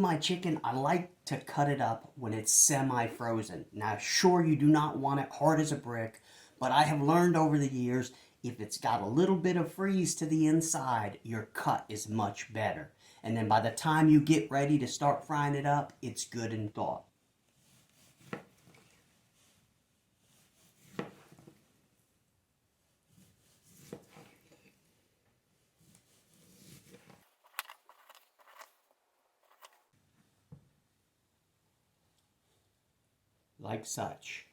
my chicken, I like to cut it up when it's semi-frozen. Now, sure, you do not want it hard as a brick, but I have learned over the years, if it's got a little bit of freeze to the inside, your cut is much better. And then by the time you get ready to start frying it up, it's good and thawed. Like such.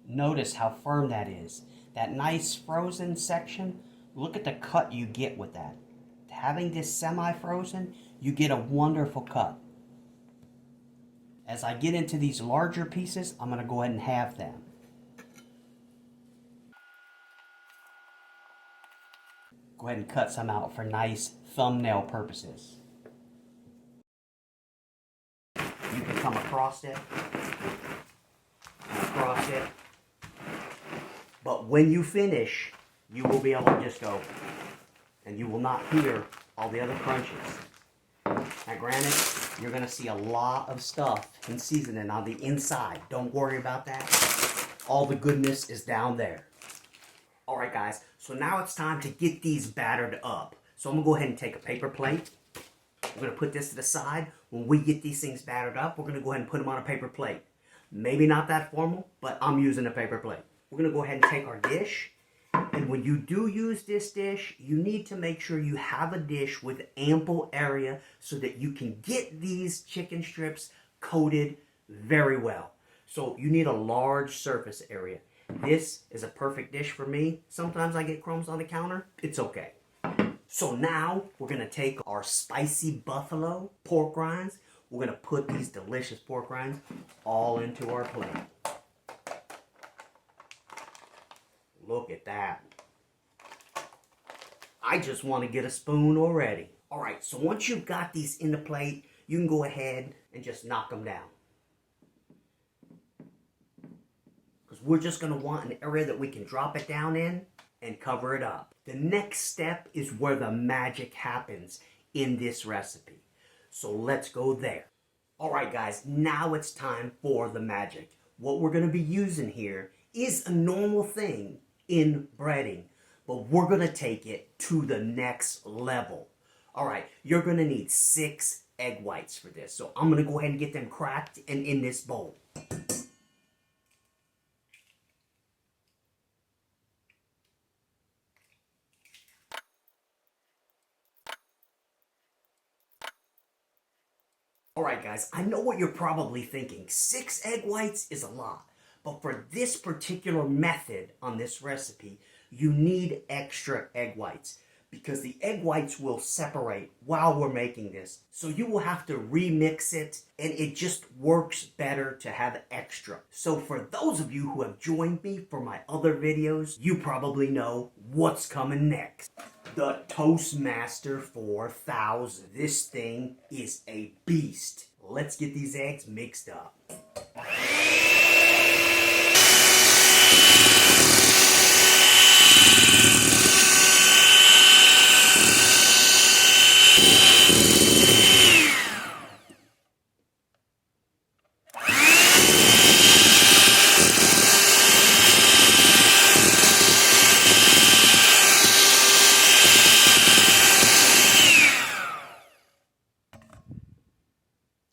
Notice how firm that is. That nice frozen section, look at the cut you get with that. Having this semi-frozen, you get a wonderful cut. As I get into these larger pieces, I'm going to go ahead and halve them. Go ahead and cut some out for nice thumbnail purposes. You can come across it, and across it. But when you finish, you will be able to just go, and you will not hear all the other crunches. Now granted, you're going to see a lot of stuff and seasoning on the inside. Don't worry about that. All the goodness is down there. Alright guys, so now it's time to get these battered up. So I'm going to go ahead and take a paper plate. We're going to put this to the side. When we get these things battered up, we're going to go ahead and put them on a paper plate. Maybe not that formal, but I'm using a paper plate. We're going to go ahead and take our dish. And when you do use this dish, you need to make sure you have a dish with ample area so that you can get these chicken strips coated very well. So you need a large surface area. This is a perfect dish for me. Sometimes I get crumbs on the counter. It's okay. So now we're going to take our spicy buffalo pork rinds. We're going to put these delicious pork rinds all into our plate. Look at that. I just want to get a spoon already. Alright, so once you've got these in the plate, you can go ahead and just knock them down. Because we're just going to want an area that we can drop it down in and cover it up. The next step is where the magic happens in this recipe. So let's go there. Alright guys, now it's time for the magic. What we're going to be using here is a normal thing in breading, but we're going to take it to the next level. Alright, you're going to need 6 egg whites for this. So I'm going to go ahead and get them cracked and in this bowl. Alright guys, I know what you're probably thinking. 6 egg whites is a lot. But for this particular method on this recipe, you need extra egg whites. Because the egg whites will separate while we're making this. So you will have to remix it, and it just works better to have extra. So for those of you who have joined me for my other videos, you probably know what's coming next. The Toastmaster 4000. This thing is a beast. Let's get these eggs mixed up.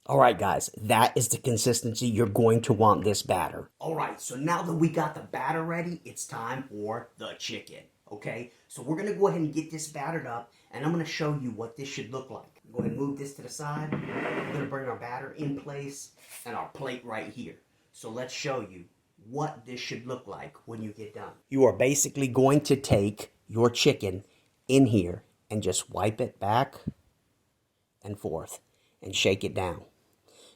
Alright guys, that is the consistency you're going to want this batter. Alright, so now that we got the batter ready, it's time for the chicken. Okay, so we're going to go ahead and get this battered up, and I'm going to show you what this should look like. Go ahead and move this to the side. We're going to bring our batter in place and our plate right here. So let's show you what this should look like when you get done. You are basically going to take your chicken in here and just wipe it back and forth and shake it down.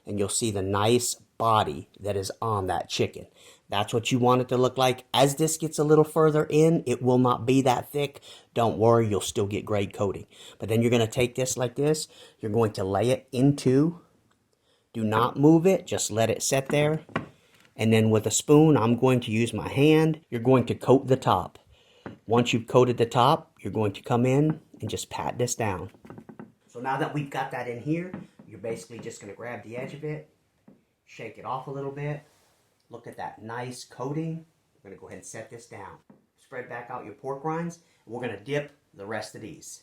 And you'll see the nice body that is on that chicken. That's what you want it to look like. As this gets a little further in, it will not be that thick. Don't worry, you'll still get great coating. But then you're going to take this like this. You're going to lay it into. Do not move it. Just let it sit there. And then with a spoon, I'm going to use my hand. You're going to coat the top. Once you've coated the top, you're going to come in and just pat this down. So now that we've got that in here, you're basically just going to grab the edge of it, shake it off a little bit. Look at that nice coating. We're going to go ahead and set this down. Spread back out your pork rinds. And we're going to dip the rest of these.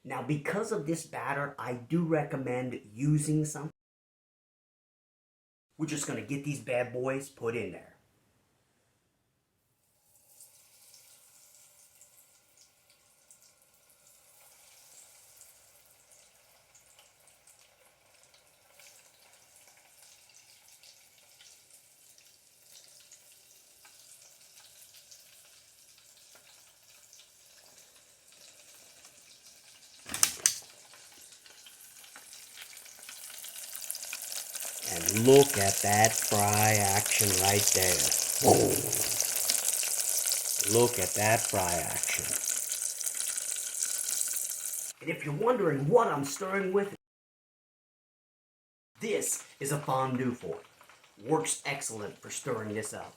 Now, because of this batter, I do recommend using some. We're just going to get these bad boys put in there. And look at that fry action right there. Boom. Look at that fry action. And if you're wondering what I'm stirring with, this is a fondue fork. Works excellent for stirring this up.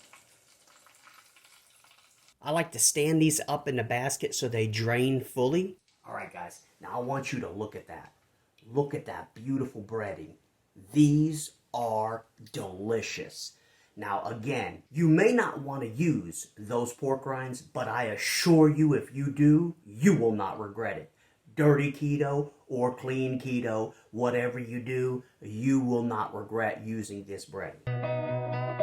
I like to stand these up in the basket so they drain fully. All right, guys, now I want you to look at that. Look at that beautiful breading. These are delicious. Now, again, you may not want to use those pork rinds, but I assure you if you do, you will not regret it. Dirty keto or clean keto, whatever you do, you will not regret using this breading.